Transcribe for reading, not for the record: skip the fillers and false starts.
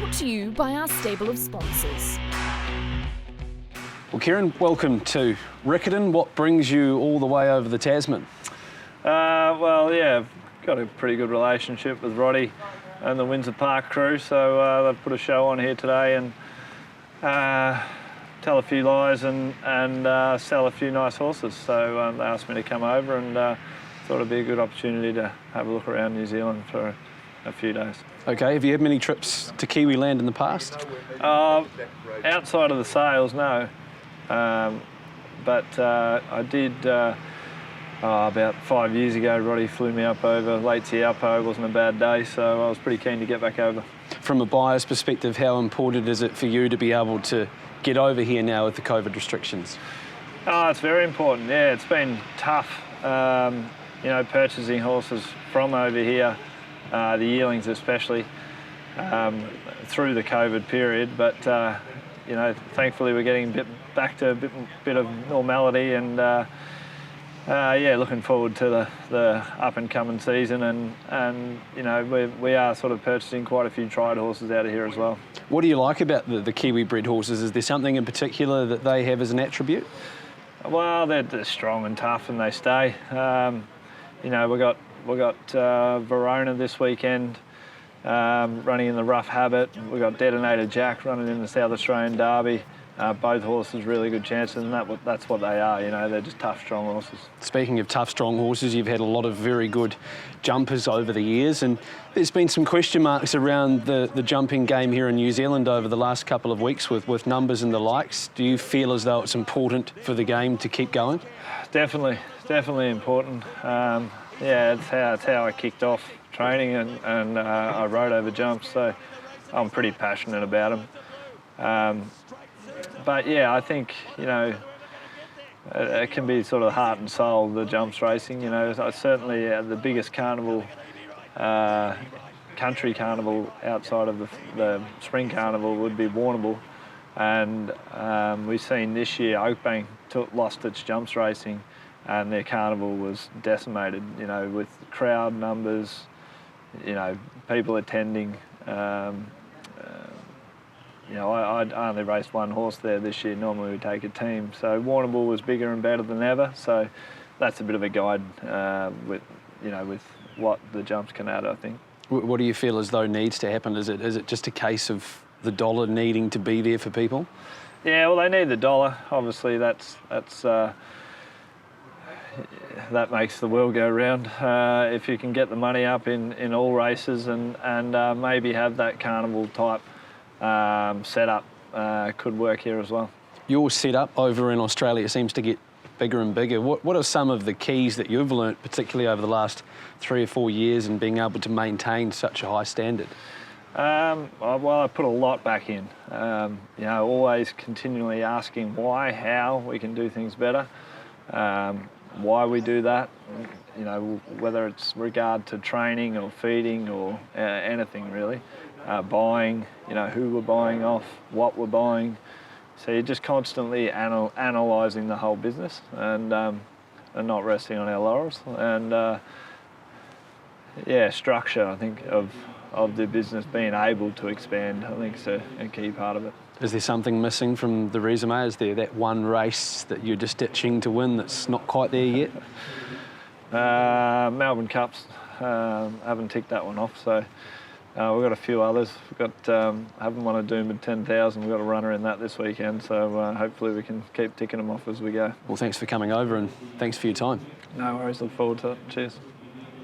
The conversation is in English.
brought to you by our stable of sponsors. Well, Ciaron, welcome to Riccarton. What brings you all the way over the Tasman? I've got a pretty good relationship with Roddy and the Windsor Park crew, so they've put a show on here today and tell a few lies and sell a few nice horses. So they asked me to come over and thought it'd be a good opportunity to have a look around New Zealand for a few days. Okay, have you had many trips to Kiwi land in the past? Outside of the sales, no. But I did about 5 years ago. Roddy flew me up over Lake Ciaron. It wasn't a bad day, so I was pretty keen to get back over. From a buyer's perspective, how important is it for you to be able to get over here now with the COVID restrictions? Oh, it's very important. Yeah, it's been tough, purchasing horses from over here, the yearlings especially, through the COVID period. But thankfully we're getting back to a bit of normality, and looking forward to the up and coming season, and we are sort of purchasing quite a few tried horses out of here as well. What do you like about the Kiwi bred horses? Is there something in particular that they have as an attribute? Well, they're strong and tough, and they stay. We got Verona this weekend, running in the Rough Habit. We've got Detonator Jack running in the South Australian Derby. Both horses really good chances, and that's what they are. They're just tough, strong horses. Speaking of tough, strong horses, you've had a lot of very good jumpers over the years, and there's been some question marks around the jumping game here in New Zealand over the last couple of weeks with numbers and the likes. Do you feel as though it's important for the game to keep going? Definitely important. It's how I kicked off training, and I rode over jumps, so I'm pretty passionate about them. But yeah, I think, it can be sort of heart and soul, the jumps racing. Certainly the biggest carnival, country carnival outside of the spring carnival would be Warrnambool. And we've seen this year Oakbank lost its jumps racing, and their carnival was decimated, with crowd numbers, people attending. I only raced one horse there this year. Normally we take a team. So Warrnambool was bigger and better than ever. So that's a bit of a guide with what the jumps can add, I think. What do you feel as though needs to happen? Is it just a case of the dollar needing to be there for people? Yeah, well, they need the dollar. Obviously, that makes the world go round. If you can get the money up in all races and maybe have that carnival type setup could work here as well. Your setup over in Australia seems to get bigger and bigger. What are some of the keys that you've learnt, particularly over the last 3 or 4 years, in being able to maintain such a high standard? I put a lot back in. Always continually asking why, how we can do things better, why we do that. Whether it's regard to training or feeding or anything really. Buying, who we're buying off, what we're buying. So you're just constantly analysing the whole business and not resting on our laurels. And structure, I think, of the business being able to expand, I think is a key part of it. Is there something missing from the resume? Is there that one race that you're just itching to win that's not quite there yet? Melbourne Cups, haven't ticked that one off, so we've got a few others. We've got, haven't won a Doomben 10,000, we've got a runner in that this weekend, so hopefully we can keep ticking them off as we go. Well, thanks for coming over and thanks for your time. No worries, look forward to it. Cheers.